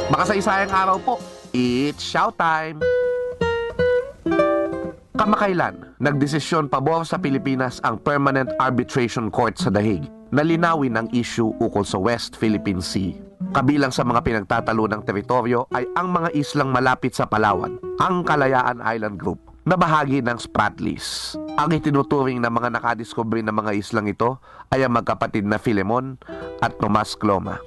Makasaysayang araw po, it's showtime! Kamakailan, nagdesisyon pabor sa Pilipinas ang Permanent Arbitration Court sa The Hague na linawin ang issue ukol sa West Philippine Sea. Kabilang sa mga pinagtatalo ng teritoryo ay ang mga islang malapit sa Palawan, ang Kalayaan Island Group, na bahagi ng Spratlys. Ang itinuturing na mga nakadiskubre ng mga islang ito ay ang magkapatid na Filemon at Tomas Cloma.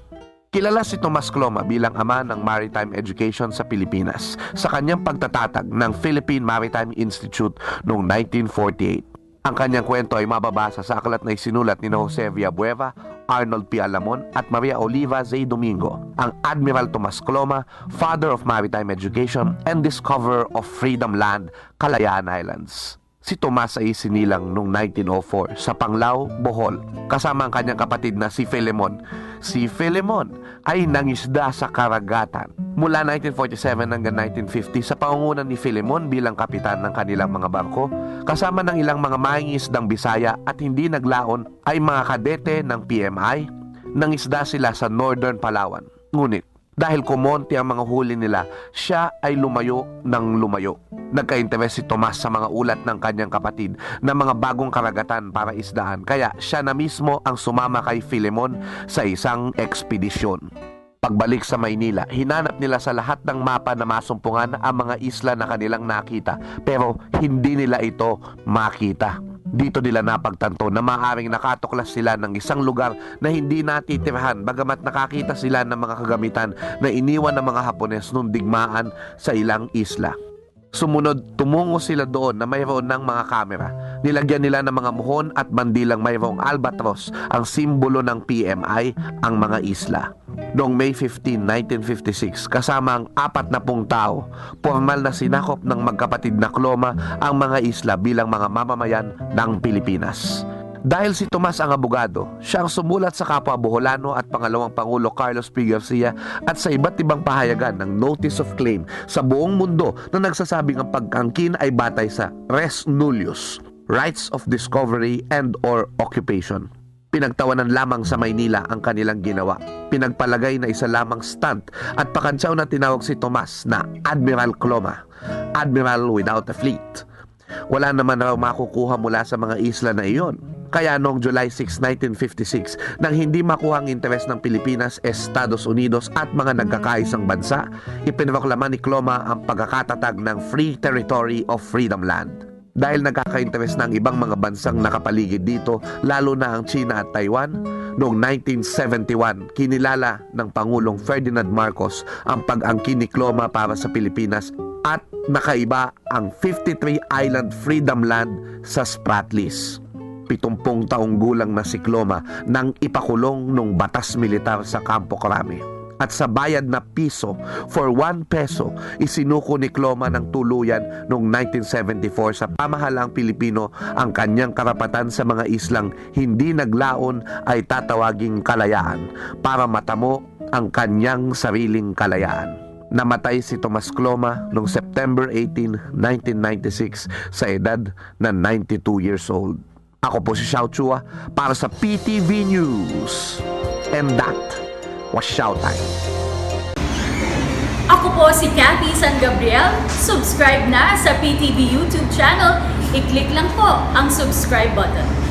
Kilala si Tomas Cloma bilang ama ng maritime education sa Pilipinas sa kanyang pagtatatag ng Philippine Maritime Institute noong 1948. Ang kanyang kwento ay mababasa sa aklat na isinulat ni Jose Villabueva, Arnold P. Alamon at Maria Oliva Z. Domingo, ang Admiral Tomas Cloma, Father of Maritime Education and Discoverer of Freedom Land, Kalayaan Islands. Si Tomas ay isinilang noong 1904 sa Panglao, Bohol, kasama ang kanyang kapatid na si Filemon. Si Filemon ay nangisda sa karagatan mula 1947 hanggang 1950 sa pangungunan ni Filemon bilang kapitan ng kanilang mga barko, kasama ng ilang mga mangingisdang Bisaya at hindi naglaon ay mga kadete ng PMI. Nangisda sila sa Northern Palawan. Ngunit dahil kumonti ang mga huli nila, siya ay lumayo ng lumayo. Nagka-interes si Tomas sa mga ulat ng kanyang kapatid na mga bagong karagatan para isdaan, kaya siya na mismo ang sumama kay Filemon sa isang ekspedisyon. Pagbalik sa Maynila, hinanap nila sa lahat ng mapa na masumpungan ang mga isla na kanilang nakita, pero hindi nila ito makita. Dito nila napagtanto na maaaring nakatuklas sila ng isang lugar na hindi natitirahan, bagamat nakakita sila ng mga kagamitan na iniwan ng mga Hapones noong digmaan sa ilang isla. Sumunod, tumungo sila doon na mayroon ng mga kamera. Nilagyan nila ng mga muhon at bandilang mayroong albatros, ang simbolo ng PMI, ang mga isla. Noong May 15, 1956, kasama ang 40 tao, formal na sinakop ng magkapatid na Cloma ang mga isla bilang mga mamamayan ng Pilipinas. Dahil si Tomas ang abogado, siya ang sumulat sa kapwa Boholano at pangalawang Pangulo Carlos P. Garcia at sa iba't ibang pahayagan ng Notice of Claim sa buong mundo na nagsasabing ang pagkangkin ay batay sa res nullius, rights of discovery and or occupation. Pinagtawanan lamang sa Maynila ang kanilang ginawa. Pinagpalagay na isa lamang stunt at pakantsaw na tinawag si Tomas na Admiral Cloma, Admiral without a fleet. Wala naman raw makukuha mula sa mga isla na iyon. Kaya noong July 6, 1956, nang hindi makuha ang interes ng Pilipinas, Estados Unidos at mga nagkakaisang bansa, ipinroklama ni Cloma ang pagkakatatag ng Free Territory of Freedom Land. Dahil nagkaka-interes ng ibang mga bansang nakapaligid dito, lalo na ang China at Taiwan, noong 1971, kinilala ng Pangulong Ferdinand Marcos ang pag-angkin ni Cloma para sa Pilipinas at nakaiba ang 53 Island Freedom Land sa Spratlys. 70 taong gulang na si Cloma nang ipakulong nung batas militar sa Campo Crame. At sa bayad na piso, for 1 peso, isinuko ni Cloma ng tuluyan noong 1974 sa pamahalaang Pilipino ang kanyang karapatan sa mga islang hindi naglaon ay tatawaging kalayaan para matamo ang kanyang sariling kalayaan. Namatay si Tomas Cloma noong September 18, 1996 sa edad na 92 years old. Ako po si Xiao Chua para sa PTV News. And that was Showtime. Ako po si Cathy San Gabriel. Subscribe na sa PTV YouTube channel. I-click lang po ang subscribe button.